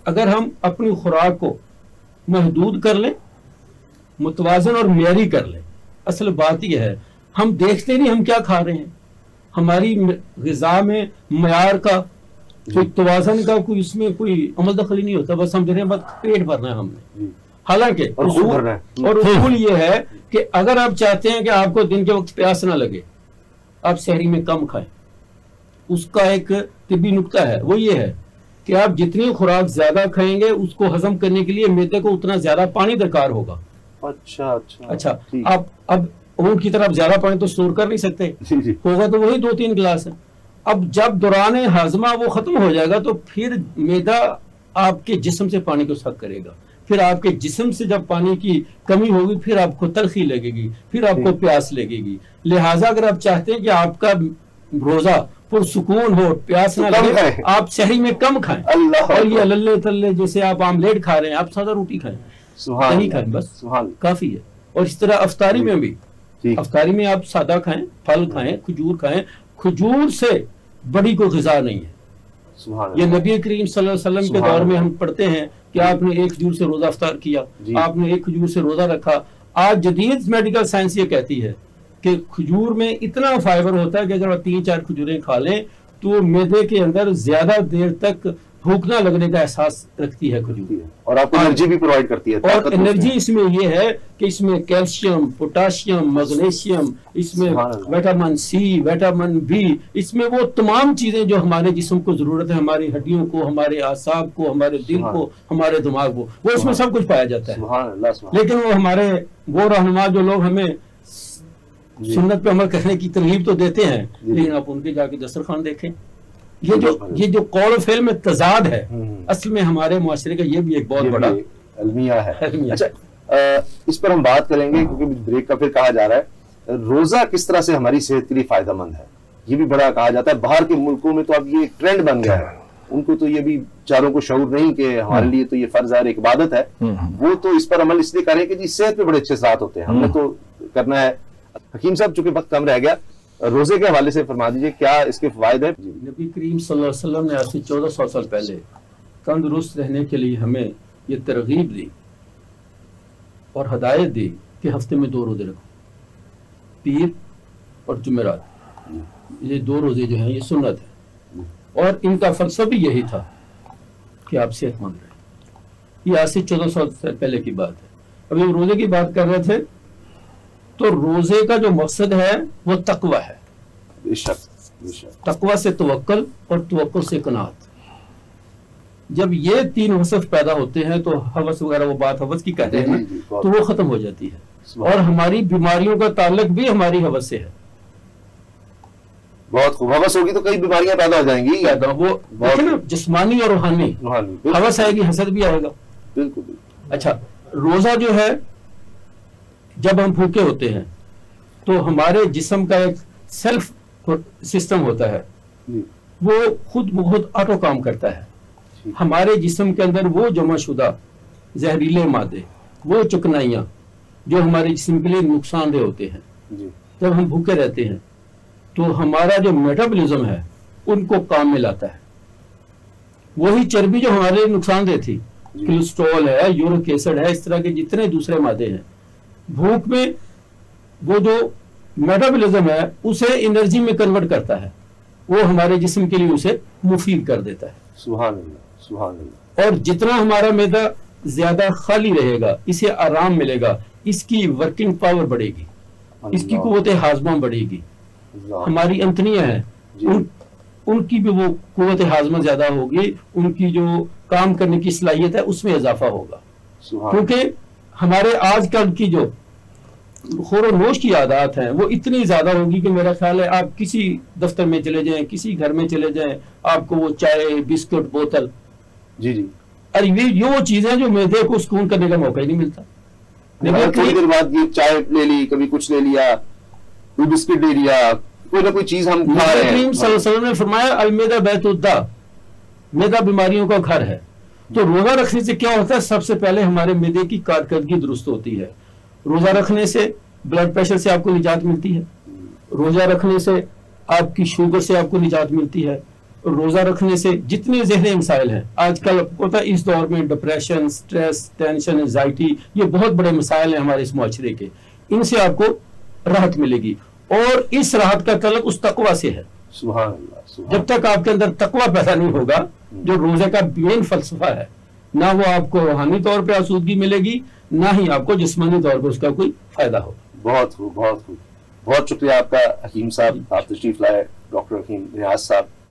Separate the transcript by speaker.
Speaker 1: اگر ہم اپنی خوراک کو محدود کر لیں، متوازن اور معیاری کر لیں. اصل بات یہ ہے ہم دیکھتے نہیں ہم کیا کھا رہے ہیں. ہماری غذا میں معیار کا کوئی توازن کا کوئی اس میں کوئی عمل دخل ہی نہیں ہوتا. بس ہم دیکھ بس پیٹ بھرنا ہے ہم نے. حالانکہ اصول یہ ہے کہ اگر آپ چاہتے ہیں کہ آپ کو دن کے وقت پیاس نہ لگے، آپ سحری میں کم کھائیں. اس کا ایک طبی نکتہ ہے، وہ یہ ہے کہ آپ جتنی خوراک زیادہ کھائیں گے اس کو ہضم کرنے کے لیے معدے کو اتنا زیادہ پانی درکار ہوگا. اچھا آپ اب اونٹ کی طرح زیادہ پانی تو اسٹور کر نہیں سکتے، ہوگا تو وہی 2-3 گلاس ہے. اب جب دوران ہاضمہ وہ ختم ہو جائے گا تو پھر معدہ آپ کے جسم سے پانی کو سک کرے گا. پھر آپ کے جسم سے جب پانی کی کمی ہوگی پھر آپ کو تلخی لگے گی، پھر آپ کو پیاس لگے گی. لہٰذا اگر آپ چاہتے ہیں کہ آپ کا روزہ پرسکون ہو، پیاس نہ لگے، آپ سحری میں کم کھائیں. اور یہ للے تلے جیسے آپ آملیٹ کھا رہے ہیں، آپ سادہ روٹی کھائیں، نہیں کھائیں، بس کافی ہے. اور اس طرح افطاری میں بھی، افطاری میں آپ سادہ کھائیں، پھل کھائیں، کھجور کھائیں. کھجور سے بڑی کوئی غذا نہیں ہے. یہ نبی کریم صلی اللہ علیہ وسلم کے دور میں ہم پڑھتے ہیں کہ آپ نے ایک کھجور سے روزہ افطار کیا، آپ نے ایک کھجور سے روزہ رکھا. آج جدید میڈیکل سائنس یہ کہتی ہے کہ کھجور میں اتنا فائبر ہوتا ہے کہ اگر آپ 3-4 کھجوریں کھا لیں تو معدے کے اندر زیادہ دیر تک بھوک نہ لگنے کا احساس رکھتی ہے کھجور،
Speaker 2: اور آپ کو انرجی بھی پرووائڈ کرتی ہے.
Speaker 1: اور انرجی اس میں یہ ہے کہ اس میں کیلشیم، پوٹاشیم، میگنیشیم، اس میں وٹامن سی، وٹامن بی، اس میں وہ تمام چیزیں جو ہمارے جسم کو ضرورت ہے، ہماری ہڈیوں کو، ہمارے اعصاب کو، ہمارے دل کو، ہمارے دماغ کو، وہ اس میں سب کچھ پایا جاتا ہے. لیکن وہ ہمارے وہ رہنما جو لوگ ہمیں سنت پہ عمل کرنے کی ترغیب تو دیتے ہیں، لیکن آپ ان کے جا کے دسترخوان دیکھیں. یہ جو قول و فعل میں تضاد ہے، اصل میں ہمارے معاشرے کا یہ بھی ایک بہت بڑا
Speaker 2: المیہ ہے. اچھا، اس پر ہم بات کریں گے کیونکہ بریک کا پھر کہا جا رہا ہے روزہ کس طرح سے ہماری صحت کے لیے فائدہ مند ہے. یہ بھی بڑا کہا جاتا ہے. باہر کے ملکوں میں تو اب یہ ٹرینڈ بن گیا ہے، ان کو تو یہ بھی چاروں کو شعور نہیں کہ ہمارے لیے تو یہ فرض ہے، ایک عبادت ہے. وہ تو اس پر عمل اس لیے کریں کہ جی صحت پہ بڑے اچھے اثرات ہوتے ہیں، ہم نے تو کرنا ہے. حکیم صاحب چونکہ وقت کم رہ گیا، روزے کے حوالے سے فرما دیجئے کیا اس کے فوائد ہیں.
Speaker 1: نبی کریم صلی اللہ علیہ وسلم نے آج سے 1400 سال پہلے تندرست رہنے کے لیے ہمیں یہ ترغیب دی اور ہدایت دی کہ ہفتے میں 2 روزے رکھو، پیر اور جمعرات. یہ 2 روزے جو ہیں یہ سنت ہے، اور ان کا فلسفہ بھی یہی تھا کہ آپ صحت مند رہیں. یہ آج سے 1400 سال پہلے کی بات ہے. ابھی ہم روزے کی بات کر رہے تھے تو روزے کا جو مقصد ہے وہ تقوی ہے. تقوی سے توکل اور توکل سے قناعت. جب یہ 3 وصف پیدا ہوتے ہیں تو ہوس وغیرہ، وہ بات ہوس کی کہتے ہیں تو وہ ختم ہو جاتی ہے. اور ہماری بیماریوں کا تعلق بھی ہماری ہوس سے ہے.
Speaker 2: بہت خوب. ہوس ہوگی تو کئی بیماریاں پیدا ہو جائیں گی.
Speaker 1: وہ جسمانی اور روحانی ہوس آئے گی، حسد بھی آئے گا.
Speaker 2: بالکل.
Speaker 1: اچھا، روزہ جو ہے جب ہم بھوکے ہوتے ہیں تو ہمارے جسم کا ایک سیلف سسٹم ہوتا ہے، وہ خود بخود آٹو کام کرتا ہے. ہمارے جسم کے اندر وہ جمع شدہ زہریلے مادے، وہ چکنائیاں جو ہمارے جسم کے لیے نقصان دہ ہوتے ہیں، جب ہم بھوکے رہتے ہیں تو ہمارا جو میٹابولزم ہے ان کو کام میں لاتا ہے. وہی چربی جو ہمارے لیے نقصان دہ تھی، کولیسٹرول ہے، یورک ایسڈ ہے، اس طرح کے جتنے دوسرے مادے ہیں، بھوک میں وہ جو میٹابولزم ہے اسے انرجی میں کنورٹ کرتا ہے، وہ ہمارے جسم کے لیے اسے مفید کر دیتا ہے.
Speaker 2: سبحان اللہ، سبحان اللہ.
Speaker 1: اور جتنا ہمارا معدہ زیادہ خالی رہے گا، اسے آرام ملے گا، اس کی ورکنگ پاور بڑھے گی، اس کی قوت ہاضمہ بڑھے گی. ہماری انتنیاں ہیں ان کی بھی وہ قوت ہاضمہ زیادہ ہوگی، ان کی جو کام کرنے کی صلاحیت ہے اس میں اضافہ ہوگا. کیونکہ ہمارے آج کل کی جو خور و نوش کی عادات ہیں وہ اتنی زیادہ ہوگی کہ میرا خیال ہے آپ کسی دفتر میں چلے جائیں، کسی گھر میں چلے جائیں، آپ کو وہ چائے، بسکٹ، بوتل، ارے یہ وہ چیزیں جو معدے کو سکون کرنے کا موقع ہی نہیں ملتا.
Speaker 2: تھوڑی دیر بعد یہ چائے لے لی، کبھی کچھ لے لیا، کوئی بسکٹ لے لیا، کوئی نہ کوئی چیز ہم کھا رہے ہیں.
Speaker 1: نبی کریم صلی اللہ علیہ وسلم نے فرمایا المیدہ بیت الداء، معدہ بیماریوں کا گھر ہے. تو روزہ رکھنے سے کیا ہوتا ہے؟ سب سے پہلے ہمارے معدے کی کارکردگی درست ہوتی ہے. روزہ رکھنے سے بلڈ پریشر سے آپ کو نجات ملتی ہے، روزہ رکھنے سے آپ کی شوگر سے آپ کو نجات ملتی ہے، روزہ رکھنے سے جتنے ذہنی مسائل ہیں آج کل ہوتا ہے اس دور میں، ڈپریشن، سٹریس، ٹینشن، انزائٹی، یہ بہت بڑے مسائل ہیں ہمارے اس معاشرے کے، ان سے آپ کو راحت ملے گی، اور اس راحت کا تعلق اس تقوی سے ہے۔
Speaker 2: سبحان اللہ، سبحان
Speaker 1: جب تک آپ کے اندر تقوی پیدا نہیں ہوگا، جو روزے کا مین فلسفہ ہے، نہ وہ آپ کو روحانی طور پہ آسودگی ملے گی، نہ ہی آپ کو جسمانی طور پہ اس کا کوئی فائدہ ہوگا۔
Speaker 2: بہت خوب، بہت خوب، بہت شکریہ آپ کا حکیم صاحب، آپ تشریف لائے ڈاکٹر حکیم ریاض صاحب۔